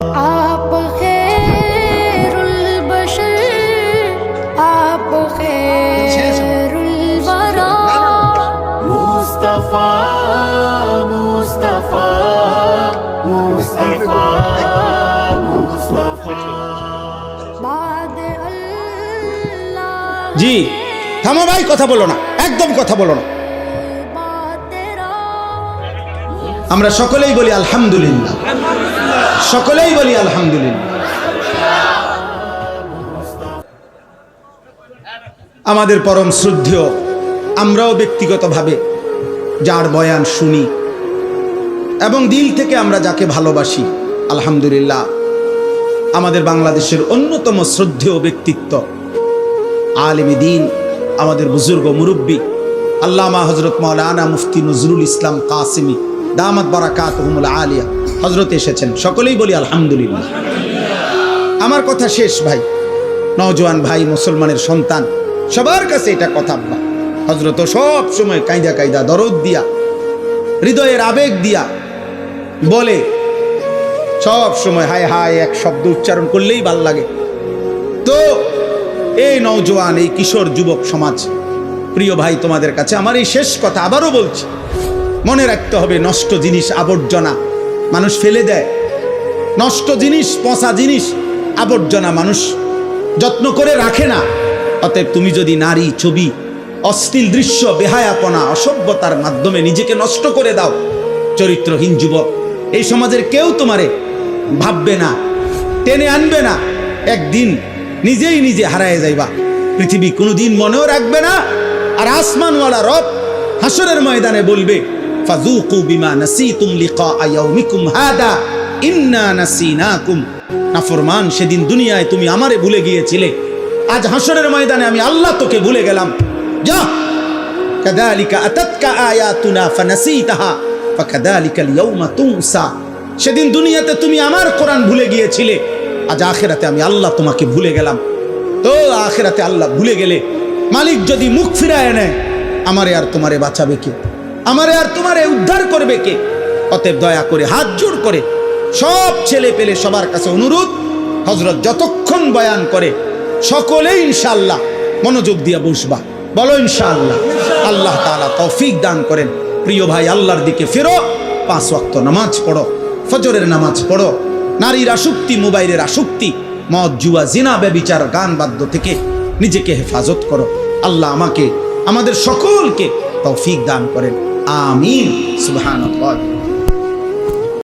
आप खैरुल बशर, आप खैरुल वरा, मुस्तफा मुस्तफा मुस्तफा मुस्तफा। बाद अल्लाह জি থামো ভাই, কথা বলো না, একদম কথা বলো না। बात तेरा আমরা সকলেই বলি আলহামদুলিল্লাহ, সকলেই বলি আলহামদুলিল্লাহ। আমাদের পরম শ্রদ্ধেয়, আমরাও ব্যক্তিগতভাবে যার বয়ান শুনি এবং দিল থেকে আমরা যাকে ভালোবাসি, আলহামদুলিল্লাহ, আমাদের বাংলাদেশের অন্যতম শ্রদ্ধেয় ব্যক্তিত্ব, আলেম দ্বীন, আমাদের বুজুর্গ মুরব্বী আল্লামা হযরত মাওলানা মুফতি নজরুল ইসলাম কাসেমি দামাত বারাকাতুহুমুল আলিয়া হযরত এসেছেন। সকলেই বলি আলহামদুলিল্লাহ। আমার কথা শেষ ভাই, নওজোয়ান ভাই, মুসলমানের সন্তান, সবার কাছে এটা কথা। হযরত সব সময় কায়দা কায়দা দরদ দিয়া, হৃদয়ের আবেগ দিয়া বলে, সব সময় হায় হায় এক শব্দ উচ্চারণ করলেই ভাল লাগে। তো এই নওজোয়ান, এই কিশোর যুবক সমাজ, প্রিয় ভাই, তোমাদের কাছে আমার এই শেষ কথা আবারও বলছি, মনে রাখতে হবে, নষ্ট জিনিস, আবর্জনা মানুষ ফেলে দেয়, নষ্ট জিনিস, পচা জিনিস, আবর্জনা মানুষ যত্ন করে রাখে না। অতএব তুমি যদি নারী, ছবি, অশ্লীল দৃশ্য, বেহায়াপনা, অসভ্যতার মাধ্যমে নিজেকে নষ্ট করে দাও, চরিত্রহীন যুবক, এই সমাজের কেউ তোমারে ভাববে না, টেনে আনবে না, একদিন নিজেই নিজে হারায় যাইবা। পৃথিবী কোনোদিন মনেও রাখবে না। আর আসমানওয়ালা রব হাসরের ময়দানে বলবে, ফাযুকু বিমা নাসিতুম লিকা ইয়াউমিকুম হাদা ইন্না নাসিনাকুম। নাফরমান, সেদিন দুনিয়ায় তুমি আমারে ভুলে গিয়েছিলে, আজ হাসরের ময়দানে আমি আল্লাহ তোকে ভুলে গেলাম। যা, কাযালিকা আতাতকা আয়াতুনা ফানাসিতাহা ফাকাযালিকাল ইয়াউমা তুনসা। সেদিন দুনিয়াতে তুমি আমার কোরআন ভুলে গিয়েছিলে, আজ আখিরাতে আমি আল্লাহ তোমাকে ভুলে গেলাম। তো আখিরাতে আল্লাহ ভুলে গেলে মালিক যদি মুখ ফিরায় নেয়, আমারে আর তোমারে বাঁচাবে কে? আমারে আর তোমারে উদ্ধার করবে কে? অতএব দয়া করে হাত জোড় করে সব ছেলে পেলে সবার কাছে অনুরোধ, হযরত যতক্ষণ বয়ান করে সকলেই ইনশাআল্লাহ মনোযোগ দিয়ে বসবা। বলো ইনশাআল্লাহ। আল্লাহ তাআলা তৌফিক দান করেন। প্রিয় ভাই, আল্লাহর দিকে ফেরো, 5 ওয়াক্ত নামাজ পড়ো, ফজরের নামাজ পড়ো, নারীর আসক্তি, মোবাইলের আসক্তি, মদ, জুয়া, জিনা, ব্যভিচার, গান বাদ্য থেকে নিজেকে হেফাজত করো। আল্লাহ আমাকে, আমাদের সকলকে তৌফিক দান করেন। আমিন। সুবহানাল্লাহ।